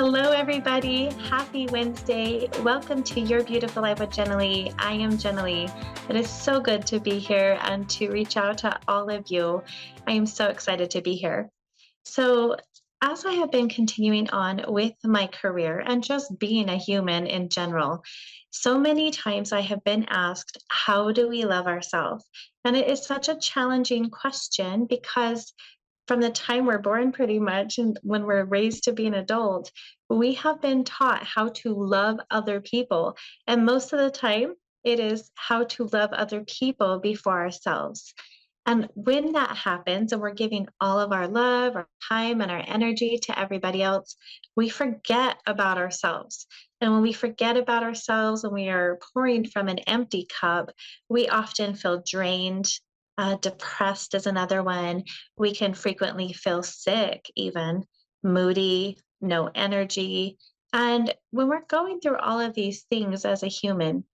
Hello, everybody. Happy Wednesday. Welcome to Your Beautiful Life with Jenali. I am Jenali. It is so good to be here and to reach out to all of you. I am so excited to be here. So, as I have been continuing on with my career and just being a human in general, so many times I have been asked, how do we love ourselves? And it is such a challenging question because from the time we're born, pretty much, and when we're raised to be an adult, we have been taught how to love other people. And most of the time, it is how to love other people before ourselves. And when that happens, and we're giving all of our love, our time, and our energy to everybody else, we forget about ourselves. And when we forget about ourselves and we are pouring from an empty cup, we often feel drained. Depressed is another one. We can frequently feel sick, even moody, no energy. And when we're going through all of these things as a human,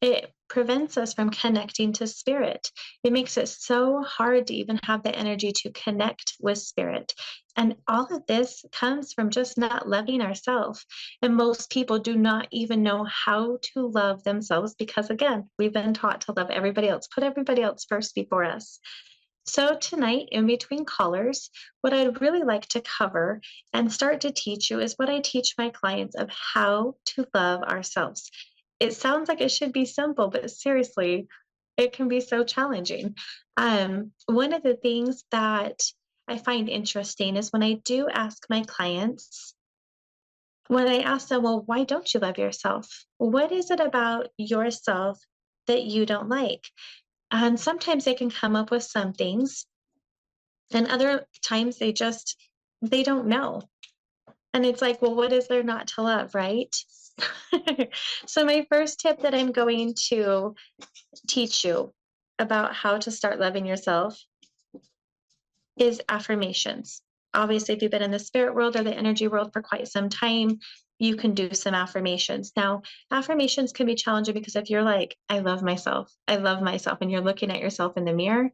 it prevents us from connecting to spirit. It makes it so hard to even have the energy to connect with spirit. And all of this comes from just not loving ourselves. And most people do not even know how to love themselves because, again, we've been taught to love everybody else, put everybody else first before us. So, tonight, in between callers, what I'd really like to cover and start to teach you is what I teach my clients of how to love ourselves. It sounds like it should be simple, but seriously, it can be so challenging. One of the things that I find interesting is when I do ask my clients, when I ask them, well, why don't you love yourself? What is it about yourself that you don't like? And sometimes they can come up with some things, and other times they don't know. And it's like, well, what is there not to love, right? So my first tip that I'm going to teach you about how to start loving yourself is affirmations. Obviously, if you've been in the spirit world or the energy world for quite some time, you can do some affirmations. Now, affirmations can be challenging because if you're like, I love myself, and you're looking at yourself in the mirror,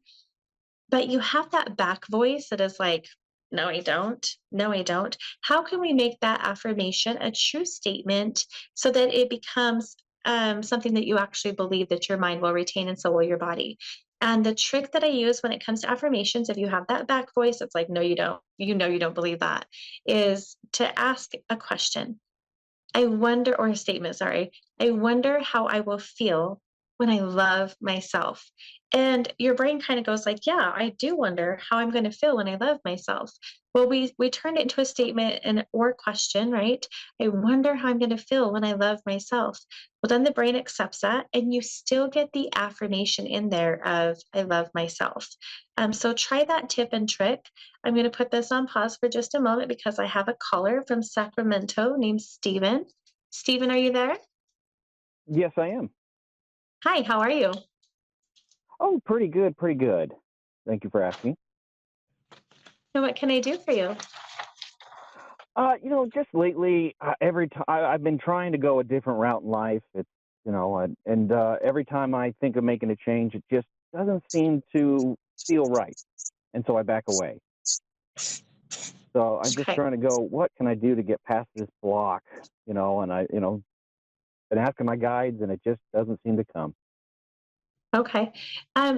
but you have that back voice that is like, no, I don't. No, I don't. How can we make that affirmation a true statement so that it becomes something that you actually believe that your mind will retain and so will your body? And the trick that I use when it comes to affirmations, if you have that back voice, it's like, no, you don't. You know, you don't believe that, is to ask a question. I wonder, or a statement, sorry. I wonder how I will feel when I love myself. And your brain kind of goes like, yeah, I do wonder how I'm going to feel when I love myself. Well, we turn it into a statement and or question, right? I wonder how I'm going to feel when I love myself. Well, then the brain accepts that, and you still get the affirmation in there of I love myself. So try that tip and trick. I'm going to put this on pause for just a moment because I have a caller from Sacramento named Steven. Steven, are you there? Yes, I am. Hi, how are you? Oh, pretty good, pretty good. Thank you for asking. And what can I do for you? Just lately, every time I've been trying to go a different route in life. And every time I think of making a change, it just doesn't seem to feel right, and so I back away. So I'm just Okay. trying to go, what can I do to get past this block? Been asking my guides, and it just doesn't seem to come. Okay.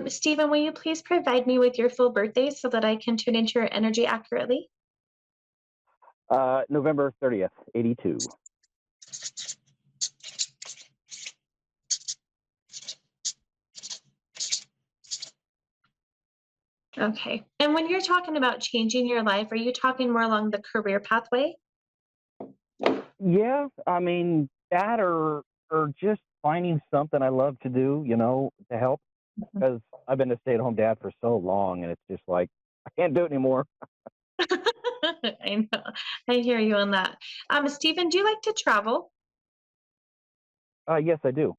Steven, will you please provide me with your full birthday so that I can tune into your energy accurately? November 30th, 82. Okay. And when you're talking about changing your life, are you talking more along the career pathway? Yeah, I mean that, or just finding something I love to do, to help. Mhm. Because I've been a stay-at-home dad for so long, and it's just like I can't do it anymore. I know. I hear you on that. Steven, do you like to travel? Yes, I do.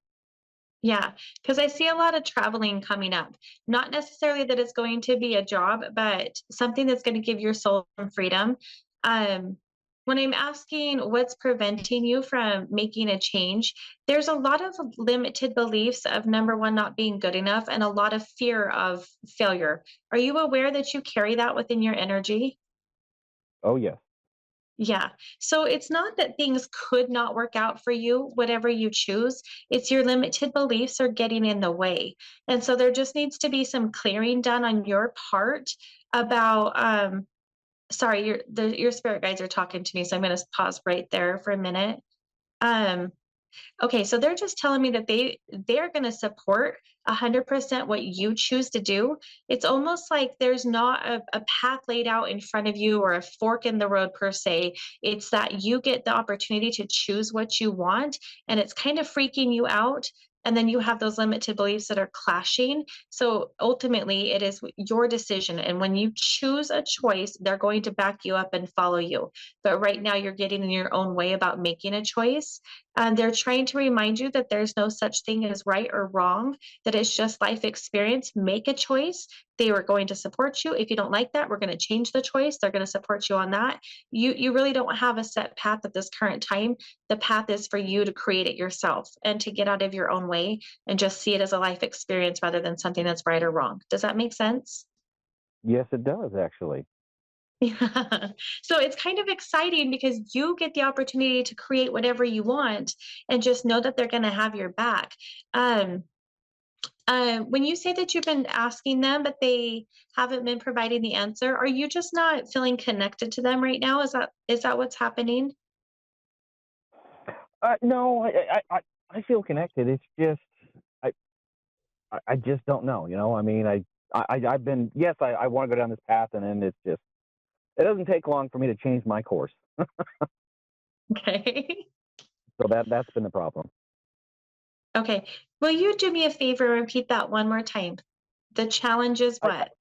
Yeah, because I see a lot of traveling coming up. Not necessarily that it's going to be a job, but something that's going to give your soul some freedom. Um, when I'm asking what's preventing you from making a change, there's a lot of limited beliefs of number one, not being good enough, and a lot of fear of failure. Are you aware that you carry that within your energy? Oh yes. Yeah. So it's not that things could not work out for you, whatever you choose. It's your limited beliefs are getting in the way. And so there just needs to be some clearing done on your part about sorry, your spirit guides are talking to me, so I'm going to pause right there for a minute. Um Okay, so they're just telling me that they're going to support 100% what you choose to do. It's almost like there's not a path laid out in front of you or a fork in the road per se. It's that you get the opportunity to choose what you want, and it's kind of freaking you out. And then you have those limited beliefs that are clashing. So ultimately, it is your decision. And when you choose a choice, they're going to back you up and follow you. But right now, you're getting in your own way about making a choice, and they're trying to remind you that there's no such thing as right or wrong, that it's just life experience. Make a choice. They were going to support you. If you don't like that, we're going to change the choice. They're going to support you on that. You really don't have a set path at this current time. The path is for you to create it yourself and to get out of your own way and just see it as a life experience rather than something that's right or wrong. Does that make sense? Yes, it does actually. Yeah. So it's kind of exciting because you get the opportunity to create whatever you want and just know that they're going to have your back. Um, when you say that you've been asking them, but they haven't been providing the answer, are you just not feeling connected to them right now? Is that what's happening? No, I feel connected. It's just I I just don't know. I mean, I've been yes, I want to go down this path, and then it's just it doesn't take long for me to change my course. Okay. So that's been the problem. Okay. Will you do me a favor and repeat that one more time? The challenge is I, what?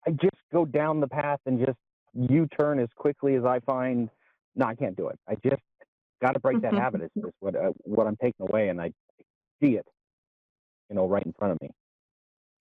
I just go down the path and just U-turn as quickly as I find. No, I can't do it. I just got to break that habit. Is what I'm taking away, and I see it, right in front of me.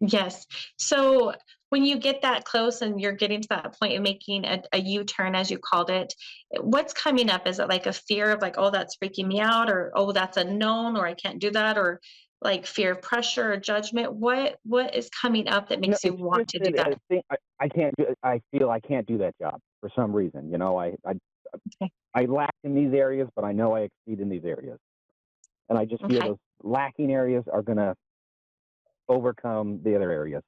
Yes. So when you get that close and you're getting to that point of making a U-turn, as you called it, what's coming up? Is it like a fear of like, oh, that's freaking me out, or oh, that's a known, or I can't do that, or like fear of pressure or judgment? What is coming up that No, makes you it's want just to do that that? I can't do. I feel I can't do that job for some reason. Okay. I lack in these areas, but I know I exceed in these areas, and I just feel Okay. those lacking areas are going to overcome the other areas.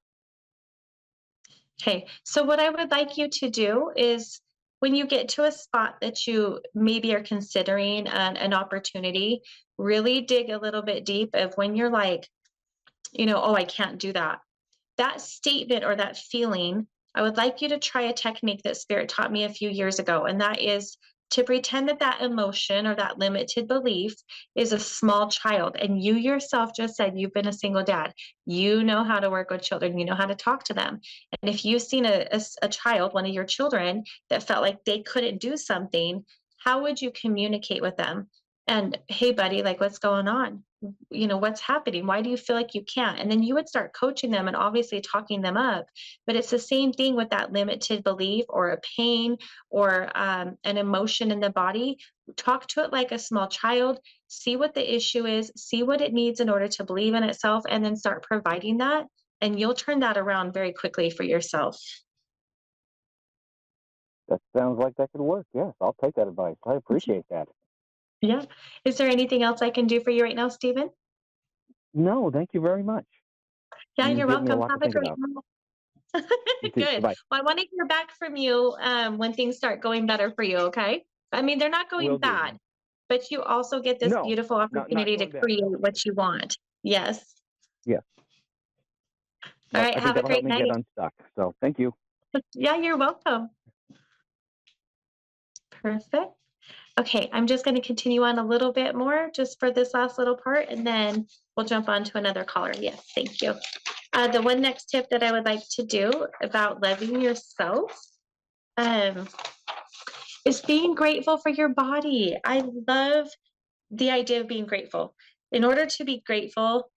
Okay. So what I would like you to do is when you get to a spot that you maybe are considering an opportunity, really dig a little bit deep of when you're like, oh, I can't do that. That statement or that feeling, I would like you to try a technique that Spirit taught me a few years ago, and that is to pretend that that emotion or that limited belief is a small child. And you yourself just said you've been a single dad. You know how to work with children, you know how to talk to them. And if you've seen a child, one of your children, that felt like they couldn't do something, how would you communicate with them? And hey, buddy, like, what's going on? What's happening? Why do you feel like you can't? And then you would start coaching them and obviously talking them up. But it's the same thing with that limited belief or a pain or an emotion in the body. Talk to it like a small child, see what the issue is, see what it needs in order to believe in itself, and then start providing that. And you'll turn that around very quickly for yourself. That sounds like that could work. Yes, I'll take that advice. I appreciate that. Yeah. Is there anything else I can do for you right now, Stephen? No, thank you very much. Yeah, You've you're given me a welcome. lot to Have a think great about. night. You too. Good. Bye. Well, I want to hear back from you when things start going better for you, okay? I mean, they're not going Will do. bad, but you also get this No, beautiful not opportunity to going bad. create No. what you want. Yes. Yeah. All Well, right. I think Have a that'll help great me get night. unstuck. So thank you. Yeah, you're welcome. Perfect. Okay. I'm just going to continue on a little bit more just for this last little part, and then we'll jump on to another caller. Yes. Thank you. The one next tip that I would like to do about loving yourself. Um, is being grateful for your body. I love the idea of being grateful. In order to be grateful,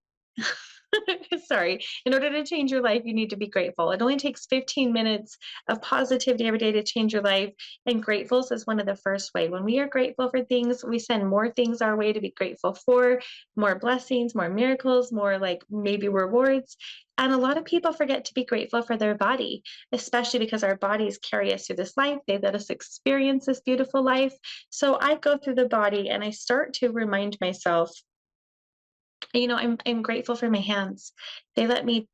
sorry, in order to change your life, you need to be grateful. It only takes 15 minutes of positivity every day to change your life. And grateful is one of the first way. When we are grateful for things, we send more things our way to be grateful for, more blessings, more miracles, more like maybe rewards. And a lot of people forget to be grateful for their body, especially because our bodies carry us through this life. They let us experience this beautiful life. So I go through the body and I start to remind myself, I'm grateful for my hands. They let me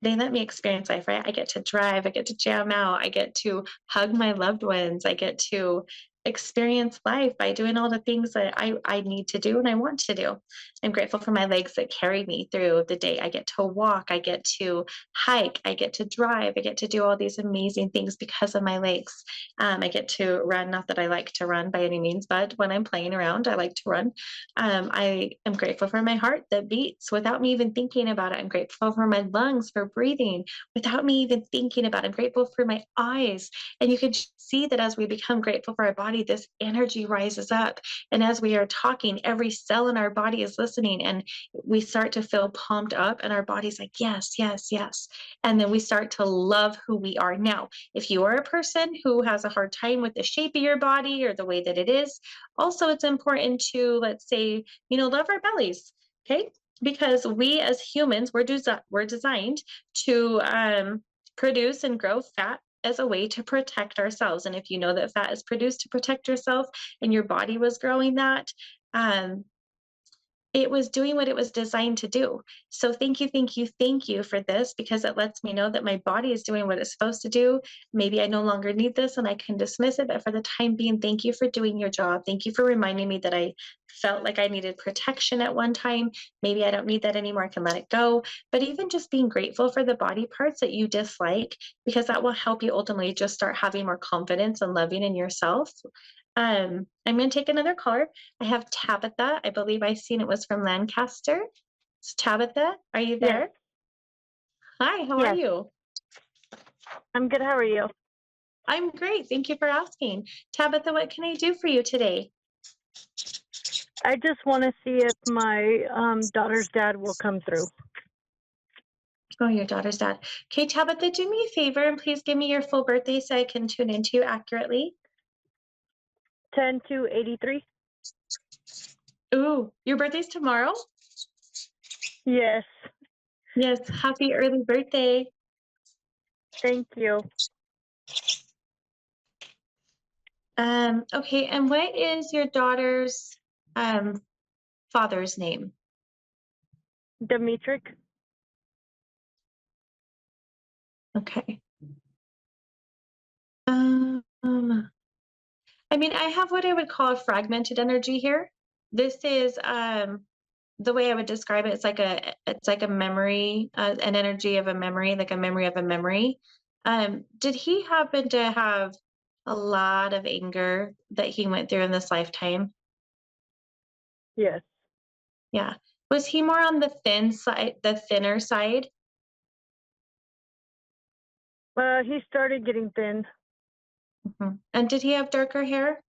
they let me experience life, right? I get to drive, I get to jam out, I get to hug my loved ones, I get to experience life by doing all the things that I need to do and I want to do. I'm grateful for my legs that carry me through the day. I get to walk, I get to hike, I get to drive, I get to do all these amazing things because of my legs. I get to run, not that I like to run by any means, but when I'm playing around, I like to run. I am grateful for my heart that beats without me even thinking about it. I'm grateful for my lungs for breathing without me even thinking about it. I'm grateful for my eyes. And you can see that as we become grateful for our body, this energy rises up. And as we are talking, every cell in our body is listening and we start to feel pumped up and our body's like, yes, yes, yes. And then we start to love who we are. Now, if you are a person who has a hard time with the shape of your body or the way that it is, also it's important to, let's say, love our bellies. Okay. Because we as humans, we're designed to produce and grow fat as a way to protect ourselves. And if you know that fat is produced to protect yourself and your body was growing that, um, it was doing what it was designed to do. So thank you, thank you, thank you for this because it lets me know that my body is doing what it's supposed to do. Maybe I no longer need this and I can dismiss it, but for the time being, thank you for doing your job. Thank you for reminding me that I felt like I needed protection at one time. Maybe I don't need that anymore. I can let it go. But even just being grateful for the body parts that you dislike, because that will help you ultimately just start having more confidence and loving in yourself. I'm going to take another caller. I have Tabitha. I believe I seen it was from Lancaster. So Tabitha, are you Yes, there? Hi, how are yes. you? I'm good. How are you? I'm great. Thank you for asking. Tabitha, what can I do for you today? I just want to see if my daughter's dad will come through. Oh, your daughter's dad. Okay, Tabitha, do me a favor and please give me your full birthday so I can tune into you accurately. 10/2/83. Ooh, your birthday's tomorrow? Yes. Yes, happy early birthday. Thank you. Okay, and what is your daughter's um father's name? Demetric. Okay. Um, I mean, I have what I would call a fragmented energy here. This is the way I would describe it. It's like a memory, an energy of a memory, like a memory of a memory. Did he happen to have a lot of anger that he went through in this lifetime? Yes. Yeah. Was he more on the thin side, the thinner side? He started getting thin. And did he have darker hair?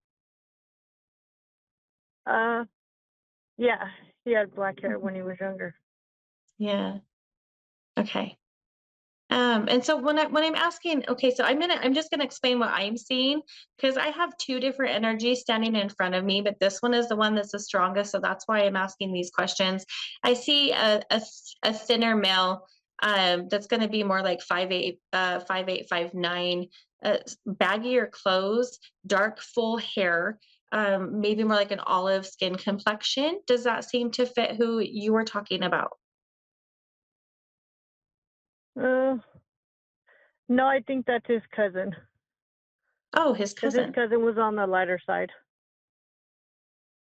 Yeah. He had black hair when he was younger. Yeah. Okay. And so when I'm asking, okay, so I'm just gonna explain what I'm seeing because I have two different energies standing in front of me, but this one is the one that's the strongest, so that's why I'm asking these questions. I see a thinner male that's gonna be more like 5'8", 5'8", 5'9", baggier clothes, dark full hair, maybe more like an olive skin complexion. Does that seem to fit who you were talking about? Uh, no, I think that's his cousin. Oh, his Because his cousin. cousin was on the lighter side.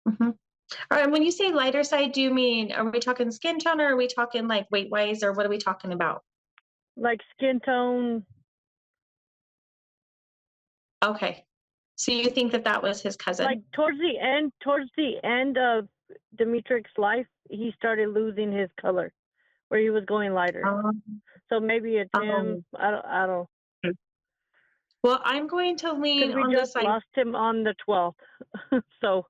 Mhm. Alright, when you say lighter side, do you mean are we talking skin tone or are we talking like weight-wise or what are we talking about? Like skin tone. Okay. So you think that that was his Like cousin? towards the end of Demetric's life, he started losing his color, where he was going lighter. Um, So maybe it's him. oh, I don't. well, I'm going to lean Because we on the just side lost him on the 12th. So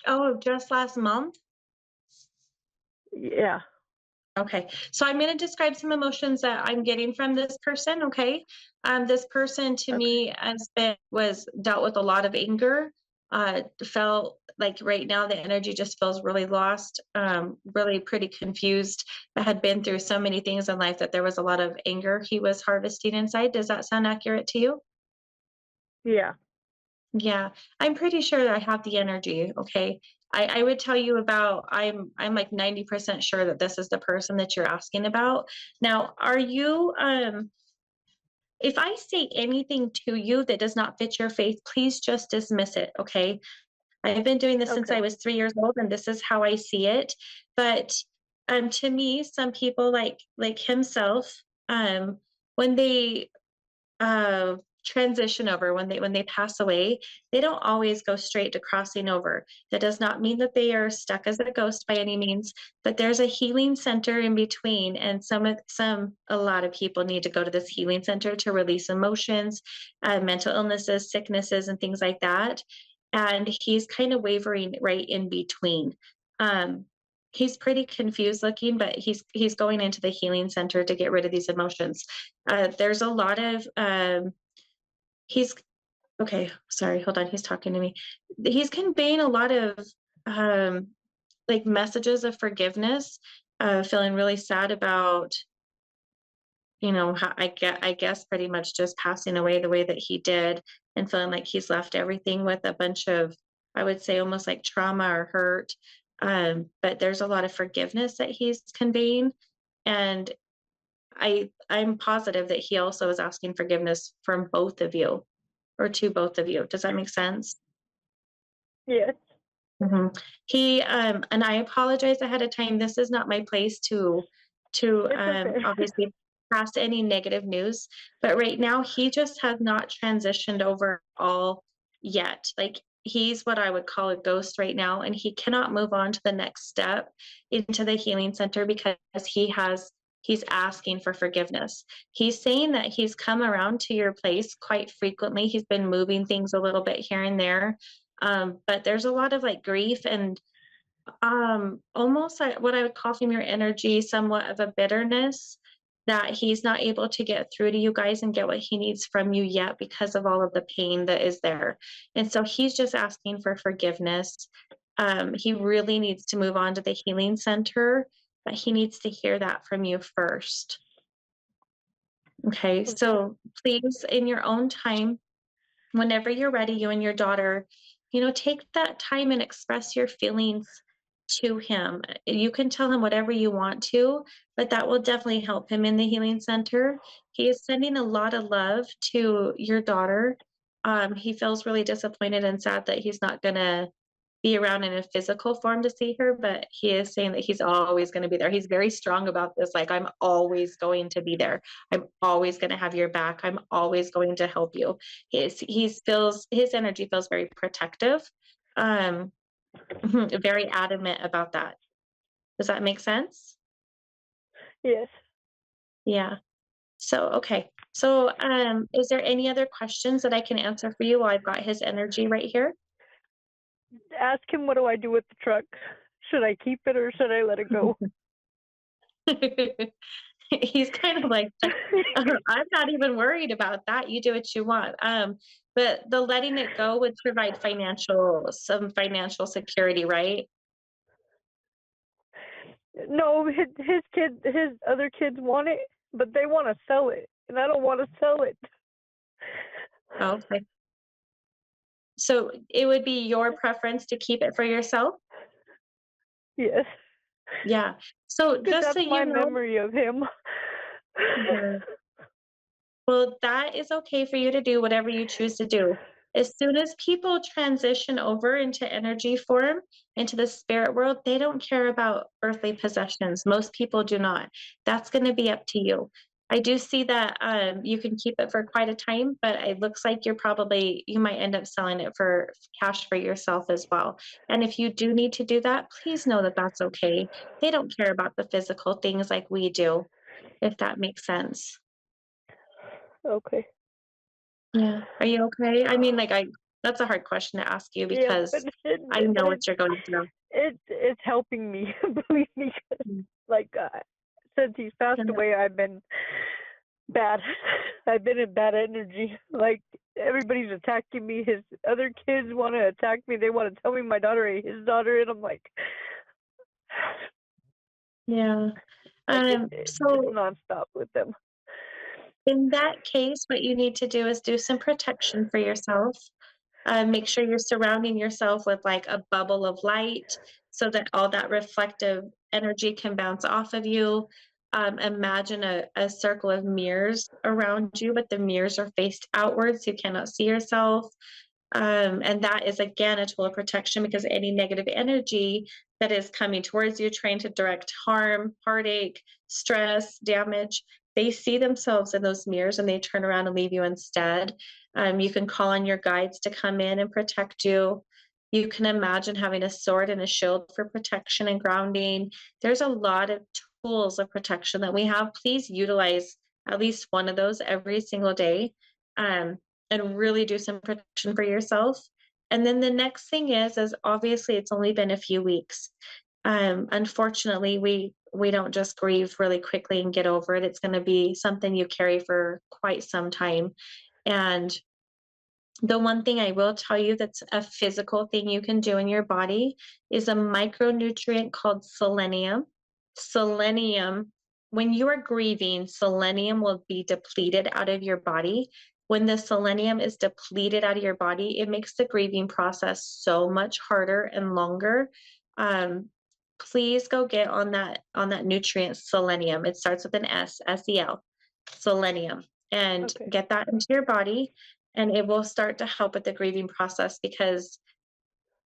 of just last month? yeah. Okay. So I'm gonna describe some emotions that I'm getting from this person, okay? This person to Okay. me was dealt with a lot of anger. felt like right now the energy just feels really lost, really pretty confused. I had been through so many things in life that there was a lot of anger he was harvesting inside. Does that sound accurate to you? Yeah. Yeah, I'm pretty sure that I have the energy. Okay. I would tell you about I'm like 90% sure that this is the person that you're asking about. Now, are you if I say anything to you that does not fit your faith, please just dismiss it, okay? I've been doing this since Okay. I was 3 years old, and this is how I see it. But to me, some people like himself, when they uh, transition over, when they pass away, they don't always go straight to crossing over. That does not mean that they are stuck as a ghost by any means, but there's a healing center in between, and a lot of people need to go to this healing center to release emotions, mental illnesses, sicknesses, and things like that. And he's kind of wavering right in between. Um, he's pretty confused looking, but he's going into the healing center to get rid of these emotions. There's a lot of he's okay. Sorry, hold on. He's talking to me. He's conveying a lot of um, like messages of forgiveness. Feeling really sad about how I guess pretty much just passing away the way that he did, and feeling like he's left everything with a bunch of, I would say, almost like trauma or hurt. But there's a lot of forgiveness that he's conveying, and I'm positive that he also is asking forgiveness from both of you, or to both of you. Does that make sense? Yes. Mhm. He, and I apologize ahead of time. This is not my place to It's okay. obviously pass any negative news, but right now he just has not transitioned over all yet. Like he's what I would call a ghost right now, and he cannot move on to the next step into the healing center because he's asking for forgiveness. He's saying that he's come around to your place quite frequently. He's been moving things a little bit here and there, but there's a lot of like grief and almost like what I would call from your energy, somewhat of a bitterness that he's not able to get through to you guys and get what he needs from you yet because of all of the pain that is there. And so he's just asking for forgiveness. He really needs to move on to the healing center, but he needs to hear that from you first. Okay, Okay. so please, in your own time, whenever you're ready, you and your daughter, take that time and express your feelings to him. You can tell him whatever you want to, but that will definitely help him in the healing center. He is sending a lot of love to your daughter. He feels really disappointed and sad that he's not going to be around in a physical form to see her, but he is saying that he's always going to be there. He's very strong about this. Like, I'm always going to be there. I'm always going to have your back. I'm always going to help you. His energy feels very protective, um, very adamant about that. Does that make sense? Yes. Yeah. So, okay. So, is there any other questions that I can answer for you while I've got his energy right here? Ask him, what do I do with the truck? Should I keep it or should I let it go? He's kind of like, I'm not even worried about that. You do what you want. But the letting it go would provide some financial security, right? No, his other kids want it, but they want to sell it, and I don't want to sell it. Okay. So it would be your preference to keep it for yourself? Yes, Yeah. So because just so that's you my know, memory of him. mhm. Well, that is okay for you to do whatever you choose to do. As soon as people transition over into energy form, into the spirit world, they don't care about earthly possessions. Most people do not. That's going to be up to you. I do see that you can keep it for quite a time, but it looks like you might end up selling it for cash for yourself as well. And if you do need to do that, please know that that's okay. They don't care about the physical things like we do, if that makes sense. Okay. Yeah. Are you okay? I mean, like, that's a hard question to ask you Yeah, because I know what you're going through. it's helping me. Believe me. Mm. Like since he's passed Yeah. away, I've been bad. I've been in bad energy. Like everybody's attacking me. His other kids want to attack me. They want to tell me my daughter ain't his daughter, and I'm like, Yeah. it's So nonstop with them. in that case, what you need to do is do some protection for yourself. Make sure you're surrounding yourself with like a bubble of light so that all that reflective energy can bounce off of you. Imagine a circle of mirrors around you, but the mirrors are faced outwards. You cannot see yourself. And that is again a tool of protection because any negative energy that is coming towards you, trying to direct harm, heartache, stress, damage, they see themselves in those mirrors and they turn around and leave you instead. You can call on your guides to come in and protect you. You can imagine having a sword and a shield for protection and grounding. There's a lot of tools of protection that we have. Please utilize at least one of those every single day. Um, and really do some protection for yourself. And then the next thing is obviously it's only been a few weeks. Unfortunately, we don't just grieve really quickly and get over it. It's going to be something you carry for quite some time. And the one thing I will tell you that's a physical thing you can do in your body is a micronutrient called selenium. Selenium, when you are grieving, selenium will be depleted out of your body. When the selenium is depleted out of your body, it makes the grieving process so much harder and longer. Um, Please go get on that nutrient selenium. It starts with an S, S-E-L, selenium, and Okay. get that into your body and it will start to help with the grieving process because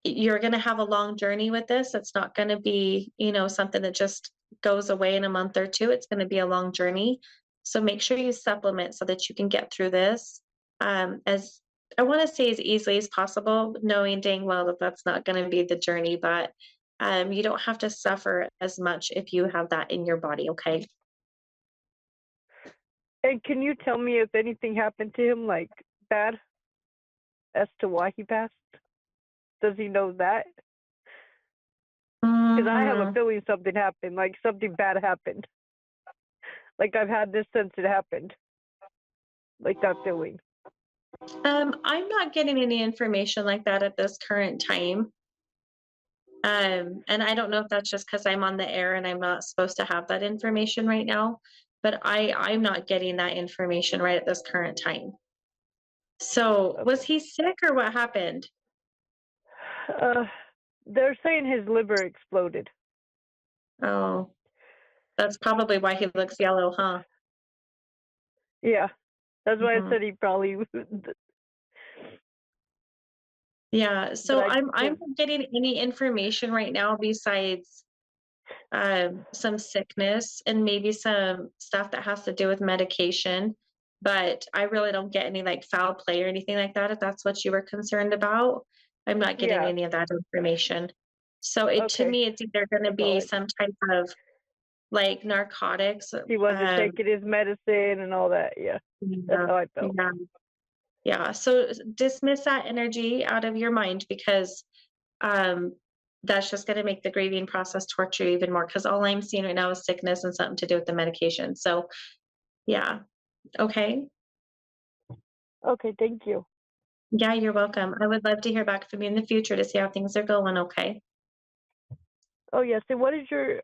you're going to have a long journey with this. It's not going to be, something that just goes away in a month or two. It's going to be a long journey. So make sure you supplement so that you can get through this as I want to say as easily as possible, knowing dang well that that's not going to be the journey, but you don't have to suffer as much if you have that in your body. Okay. And can you tell me if anything happened to him, like bad, as to why he passed? Does he know that? Because I have a Mhm. feeling something happened, like something bad happened. Like I've had this since it happened. Like that feeling. I'm not getting any information like that at this current time. And I don't know if that's just because I'm on the air and I'm not supposed to have that information right now, but I'm not getting that information right at this current time. So was Okay. he sick or what happened? Uh, they're saying his liver exploded. Oh, that's probably why he looks yellow, huh? Yeah, that's why I Mhm. said he probably. Yeah. But So I I'm could. not getting any information right now besides some sickness and maybe some stuff that has to do with medication. But I really don't get any like foul play or anything like that. If that's what you were concerned about, I'm not getting Yeah. any of that information. So it to Okay. me, it's either going to That's all be I. some type of like narcotics. He wasn't taking his medicine and all that. Yeah. That's Yeah, how I felt. yeah, yeah. So dismiss that energy out of your mind because um, that's just going to make the grieving process torture you even more because all I'm seeing right now is sickness and something to do with the medication. So, yeah. Okay. Okay. Thank you. Yeah, you're welcome. I would love to hear back from you in the future to see how things are going. Okay. Oh yes. And what is your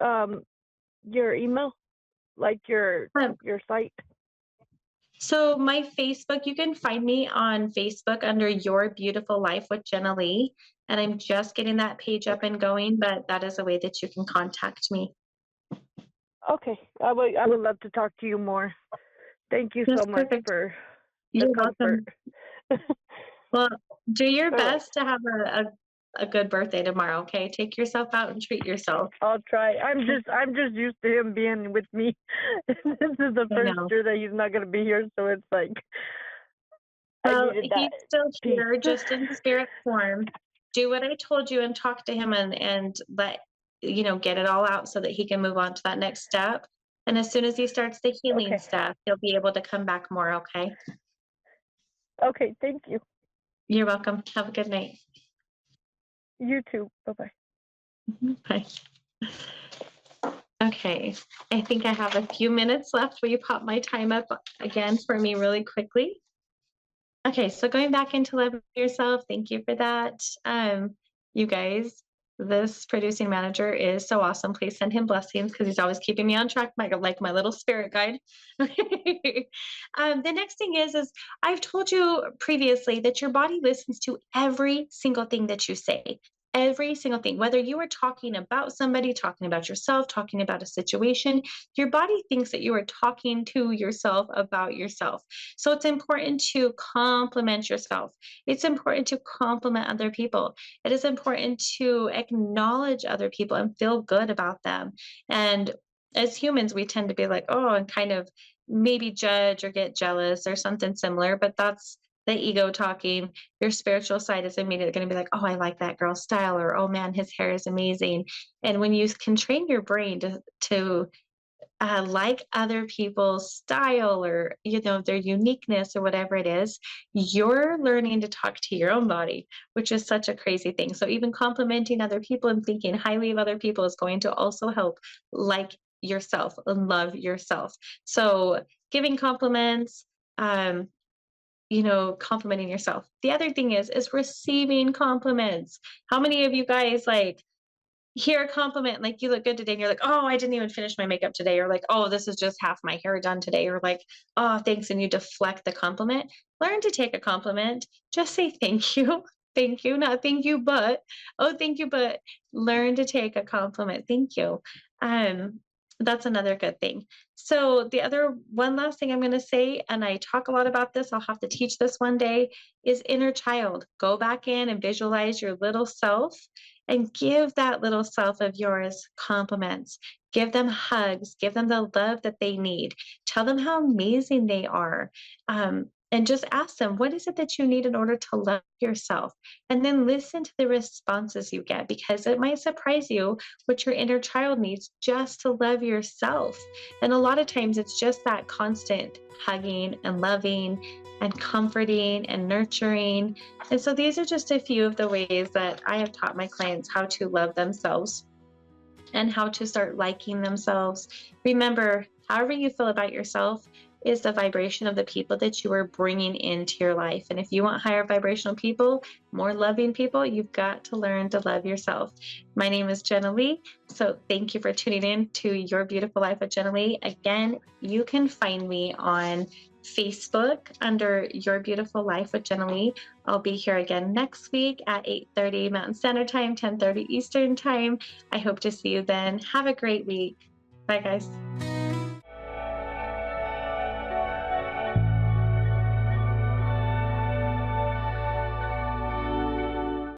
email? Like Um, your site? so, my Facebook, you can find me on Facebook under Your Beautiful Life with Jenali. And I'm just getting that page up Okay. and going, but that is a way that you can contact me. Okay. I would love to talk to you more. Thank you Yes, so much perfect. for the You're comfort. welcome. Well, do your All right. best to have a good birthday tomorrow, okay? Take yourself out and treat yourself. I'll try. I'm just used to him being with me. This is the I first know. year that he's not gonna be here, so it's like I Well, needed that he's still peace. here, just in spirit form. Do what I told you and talk to him and let get it all out so that he can move on to that next step. And as soon as he starts the healing Okay. stuff, he'll be able to come back more, okay? Okay, thank you. You're welcome. Have a good night. You too. Bye bye. Bye. Okay, I think I have a few minutes left. Will you pop my time up again for me really quickly? Okay, so going back into love yourself, thank you for that. You guys, this producing manager is so awesome. Please send him blessings because he's always keeping me on track, like my little spirit guide. The next thing is I've told you previously that your body listens to every single thing that you say. Every single thing, whether you are talking about somebody, talking about yourself, talking about a situation, your body thinks that you are talking to yourself about yourself. So it's important to compliment yourself. It's important to compliment other people. It is important to acknowledge other people and feel good about them. And as humans, we tend to be like, oh, and kind of maybe judge or get jealous or something similar, but that's the ego talking. Your spiritual side is immediately going to be like, oh, I like that girl's style, or oh man, his hair is amazing. And when you can train your brain to like other people's style or their uniqueness or whatever it is, you're learning to talk to your own body, which is such a crazy thing. So even complimenting other people and thinking highly of other people is going to also help like yourself and love yourself. So giving compliments, um complimenting yourself. The other thing is receiving compliments. How many of you guys like hear a compliment like you look good today and you're like, oh, I didn't even finish my makeup today, or like, oh, this is just half my hair done today, or like, oh, thanks, and you deflect the compliment. Learn to take a compliment. Just say thank you. Thank you, not thank you, but oh, thank you, but learn to take a compliment. Thank you. um that's another good thing. So the other one last thing I'm going to say, and I talk a lot about this, I'll have to teach this one day, is inner child. Go back in and visualize your little self and give that little self of yours compliments. Give them hugs, give them the love that they need. Tell them how amazing they are. And just ask them, what is it that you need in order to love yourself? And then listen to the responses you get because it might surprise you what your inner child needs just to love yourself. And a lot of times it's just that constant hugging and loving and comforting and nurturing. And so these are just a few of the ways that I have taught my clients how to love themselves and how to start liking themselves. Remember, however you feel about yourself is the vibration of the people that you are bringing into your life. And if you want higher vibrational people, more loving people, you've got to learn to love yourself. My name is Jenali. So thank you for tuning in to Your Beautiful Life with Jenali. Again, you can find me on Facebook under Your Beautiful Life with Jenali. I'll be here again next week at 8:30 Mountain Standard Time, 10:30 Eastern Time. I hope to see you then. Have a great week. Bye, guys.